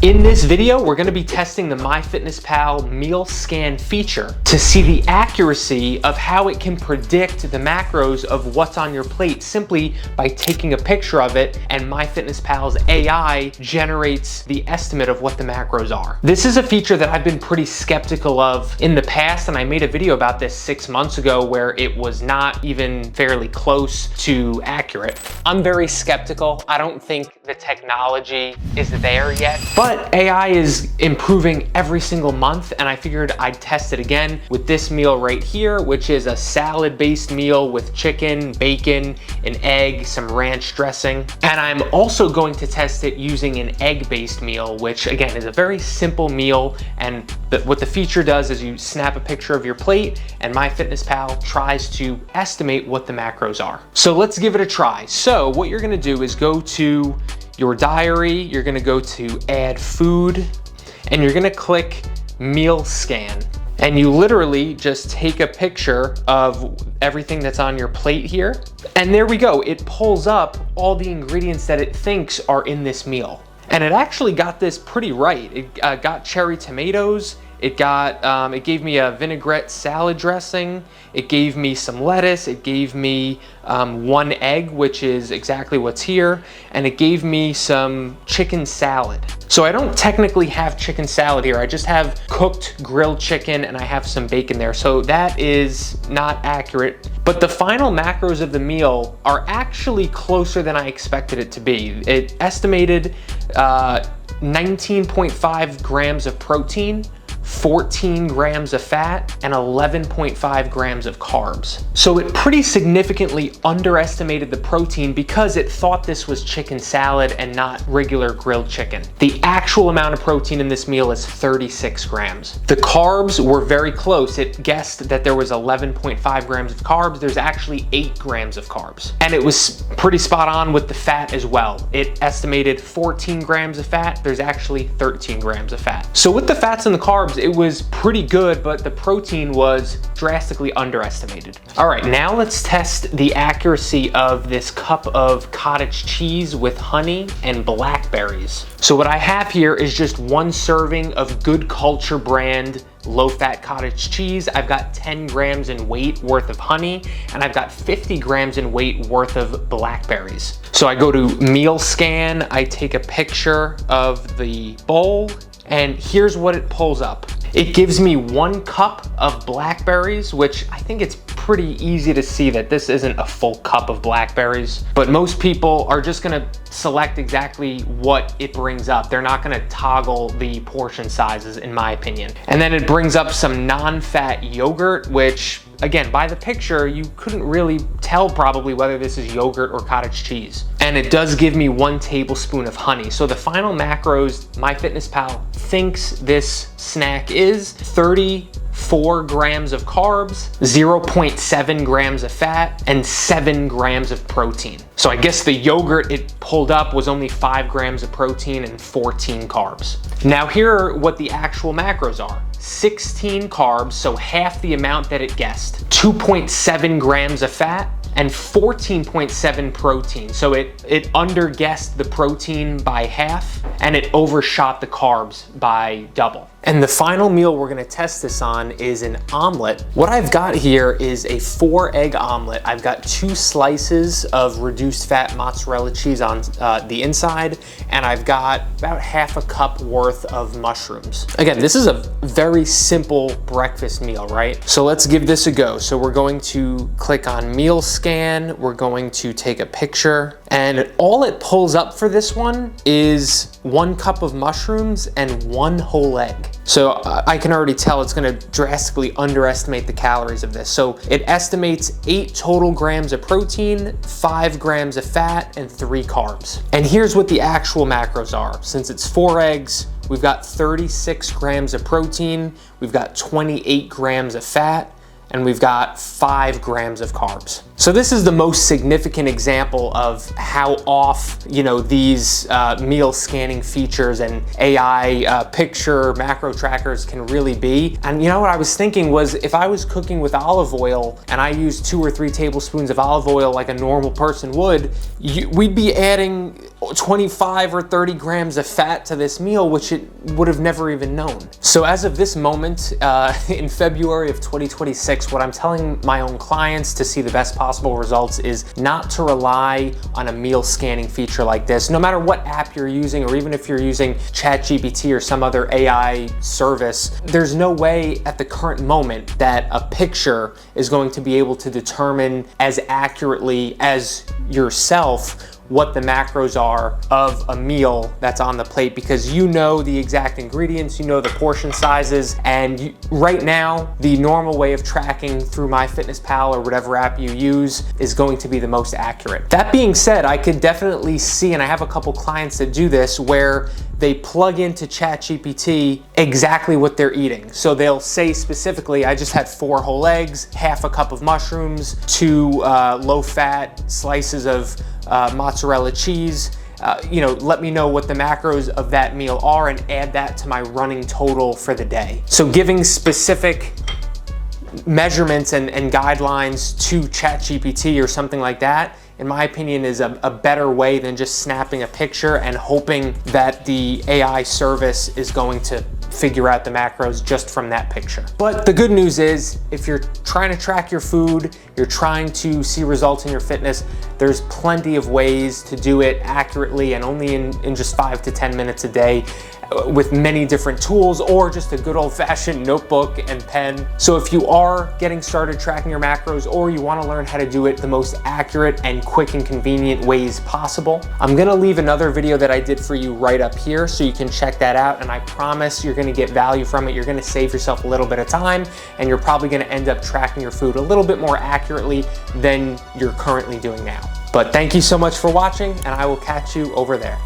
In this video, we're gonna be testing the MyFitnessPal Meal Scan feature to see the accuracy of how it can predict the macros of what's on your plate simply by taking a picture of it, and MyFitnessPal's AI generates the estimate of what the macros are. This is a feature that I've been pretty skeptical of in the past, and I made a video about this 6 months ago where it was not even fairly close to accurate. I'm very skeptical. I don't think the technology is there yet, but AI is improving every single month, and I figured I'd test it again with this meal right here, which is a salad-based meal with chicken, bacon, an egg, some ranch dressing. And I'm also going to test it using an egg-based meal, which again is a very simple meal, and what the feature does is you snap a picture of your plate and MyFitnessPal tries to estimate what the macros are. So let's give it a try. So what you're gonna do is go to your diary, you're gonna go to add food, and you're gonna click meal scan. And you literally just take a picture of everything that's on your plate here. And there we go, it pulls up all the ingredients that it thinks are in this meal. And it actually got this pretty right. It got cherry tomatoes, it gave me a vinaigrette salad dressing, it gave me some lettuce, it gave me 1 egg, which is exactly what's here, and it gave me some chicken salad. So I don't technically have chicken salad here, I just have cooked grilled chicken and I have some bacon there, so that is not accurate. But the final macros of the meal are actually closer than I expected it to be. It estimated 19.5 grams of protein, 14 grams of fat, and 11.5 grams of carbs. So it pretty significantly underestimated the protein because it thought this was chicken salad and not regular grilled chicken. The actual amount of protein in this meal is 36 grams. The carbs were very close. It guessed that there was 11.5 grams of carbs. There's actually 8 grams of carbs. And it was pretty spot on with the fat as well. It estimated 14 grams of fat. There's actually 13 grams of fat. So with the fats and the carbs, it was pretty good, but the protein was drastically underestimated. All right, now let's test the accuracy of this cup of cottage cheese with honey and blackberries. So what I have here is just 1 serving of Good Culture brand low-fat cottage cheese. I've got 10 grams in weight worth of honey, and I've got 50 grams in weight worth of blackberries. So I go to meal scan, I take a picture of the bowl, and here's what it pulls up. It gives me 1 cup of blackberries, which I think it's pretty easy to see that this isn't a full cup of blackberries, but most people are just gonna select exactly what it brings up. They're not gonna toggle the portion sizes, in my opinion. And then it brings up some non-fat yogurt, which again, by the picture, you couldn't really tell probably whether this is yogurt or cottage cheese. And it does give me 1 tablespoon of honey. So the final macros MyFitnessPal thinks this snack is 34 grams of carbs, 0.7 grams of fat, and 7 grams of protein. So I guess the yogurt it pulled up was only 5 grams of protein and 14 carbs. Now here are what the actual macros are. 16 carbs, so half the amount that it guessed, 2.7 grams of fat, and 14.7 protein. So it underguessed the protein by half, and it overshot the carbs by double. And the final meal we're gonna test this on is an omelet. What I've got here is a 4-egg omelet. I've got 2 slices of reduced fat mozzarella cheese on the inside, and I've got about half a cup worth of mushrooms. Again, this is a very simple breakfast meal, right? So let's give this a go. So we're going to click on meal scan, we're going to take a picture, and all it pulls up for this one is 1 cup of mushrooms and 1 whole egg. So I can already tell it's gonna drastically underestimate the calories of this. So it estimates 8 total grams of protein, 5 grams of fat, and 3 carbs. And here's what the actual macros are. Since it's 4 eggs, we've got 36 grams of protein, we've got 28 grams of fat, and we've got 5 grams of carbs. So this is the most significant example of how off, these meal scanning features and AI picture macro trackers can really be. And what I was thinking was, if I was cooking with olive oil and I used 2 or 3 tablespoons of olive oil like a normal person would, we'd be adding 25 or 30 grams of fat to this meal, which it would have never even known. So as of this moment, in February of 2026, what I'm telling my own clients to see the best possible results is not to rely on a meal scanning feature like this. No matter what app you're using, or even if you're using ChatGPT or some other AI service, there's no way at the current moment that a picture is going to be able to determine as accurately as yourself what the macros are of a meal that's on the plate, because you know the exact ingredients, you know the portion sizes, and right now the normal way of tracking through MyFitnessPal or whatever app you use is going to be the most accurate. That being said, I could definitely see, and I have a couple clients that do this, where they plug into ChatGPT exactly what they're eating. So they'll say specifically, I just had 4 whole eggs, half a cup of mushrooms, 2 low-fat slices of mozzarella cheese. Let me know what the macros of that meal are and add that to my running total for the day. So giving specific measurements and guidelines to ChatGPT or something like that, in my opinion, is a better way than just snapping a picture and hoping that the AI service is going to figure out the macros just from that picture. But the good news is, if you're trying to track your food, you're trying to see results in your fitness, there's plenty of ways to do it accurately and only in just 5 to 10 minutes a day, with many different tools, or just a good old-fashioned notebook and pen. So if you are getting started tracking your macros, or you want to learn how to do it the most accurate and quick and convenient ways possible, I'm gonna leave another video that I did for you right up here so you can check that out, and I promise you're gonna get value from it. You're gonna save yourself a little bit of time, and you're probably gonna end up tracking your food a little bit more accurately than you're currently doing now. But thank you so much for watching, and I will catch you over there.